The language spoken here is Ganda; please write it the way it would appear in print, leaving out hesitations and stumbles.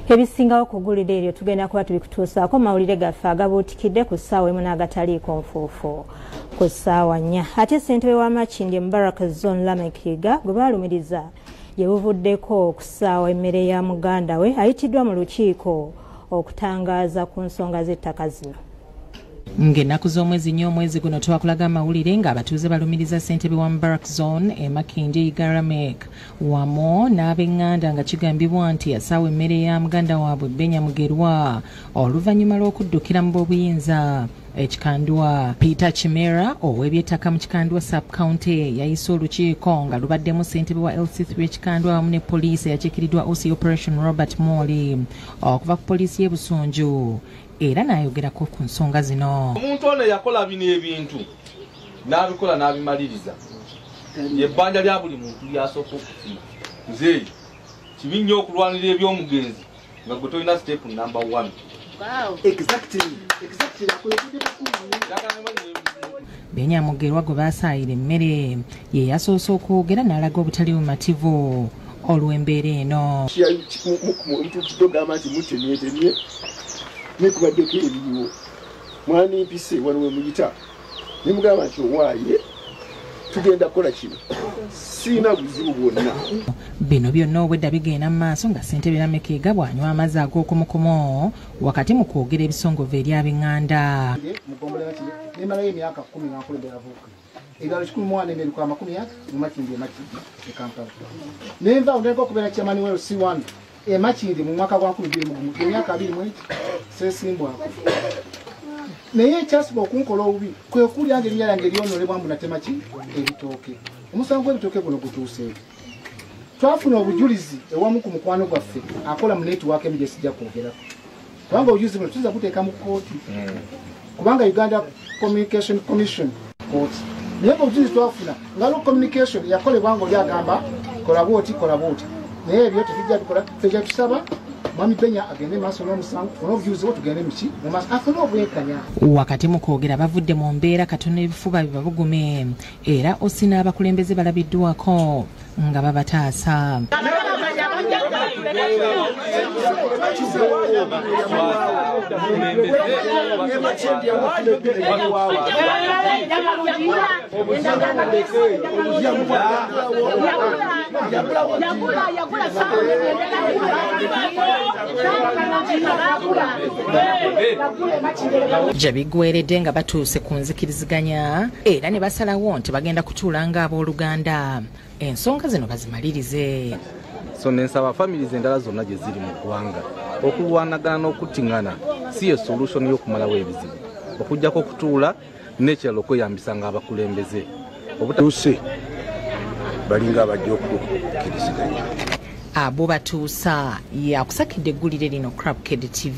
Ebisingawo ku ggulire eryo tugenda kuba tubikutuusaako mawulire gaffe agabuutikidde ku ssaawa emu n'agataliiko nfuufu ku ssaawa 4. Ate ssentebe wa Makindye Mubaraka Zone Lamekiga gwe baalumiriza ye buvuddeko ku ssaawa emmere ya muganda we ayitiddwa mu lukiiko okutangaaza ku nsonga z'ettaka zino. Ng'ennaku z'omwezi nnyo omwezi guno twakulaga amawulire ng'abatuuze balumiriza ssentebe wa Mubarak Zone e Makindye Igaramek wamu n'ab'eŋŋanda nga kigambibwa nti yasaawa emmere ya muganda waabwe Benya Mugerwa oluvannyuma lw'okuddukira mu b'obuyinza. Ekikandwa Peter Chimera ow'ebyettaka mu kikandwa sub-county yayise olukiiko nga lubaddemu ssentebe wa LC3 ekikandwa wamu ne poliisi eyakiikiridwa OC Operation Robert Moli okuva ku poliisi y'e Busunju era n'ayogerako ku nsonga zino. Omuntu ono yakola bino ebintu n'abikola n'abimaliriza yebbanja lya buli muntu lyasooka okufuna. Nze kibi nnyo okulwanira eby'omugenzi nga gwe tolina step number 1. Exactly. Benya Mugerwa gwe baasaayira emmere ye yasoose okwogera n'alaga obutali bumativu olw'embeera eno. Tugamba nti mutemyetemye nekubaddeko ebiriwo mwani mpise waliwo muyita nemugamba nti owaaye tugenda kukola kino siina buzibu bwonna. Bino byonna obwedda bigenda mu maaso nga ssentebe Lamekiga bw'anywa amazzi ag'okumukumu wakati mu kwogera ebisongovu eri ab'eŋŋanda. Nemalayo emyaka 10 ng'akulembera avuuka ebiralo 1,240 mu Makindye e Kampala nenva ndeka okubeera kyamani wa C1 e Makindye mu mwaka gwa 2021 emyaka 20 sesimbwako naye ekyasiba okunkola obubi kwe kulya ng'erinnya lyange lyonolebwa mbu natema ki ebitooke. Omusango gw'ebitooke guno gutuuseeko twafuna obujulizi ewamu ku mukwano gwaffe akola mu netiwaaka emu gye sijja kwogerako kubanga obujulizi buno tuyinza buteeka mu kkooti kubanga Uganda Communication Commission kooti naye obujulizi twafuna nga lo communication yakolebwa nga oli agamba kola bwoti naye ebyo tetujja tukola tujja tusaba Mwami Benya agende maaso n'omusango onobujulizi bwo tugende muki mu maaso afune obwenkanya. Wakati mu kwogera bavudde mu mbeera katono ebifuba bibabugume era osi n'abakulembeze balabiddwako nga babataasa. Jabigweredde nga batuuse ku nzikiriziganya era ne basalawo nti bagenda kutuula ng'abooluganda ensonga zino bazimalirize. So nensaba families endala zonna gye ziri mu ggwanga okulwanagana n'okuttingana si ye solution y'okumalawo ebizibu okujjako okutuula n'ekirala okweyambisa ng'abakulembeze obutuse balinga abajja okukkiriziganya. Abo batuusa yakusakidde eggulire lino Bukedde TV.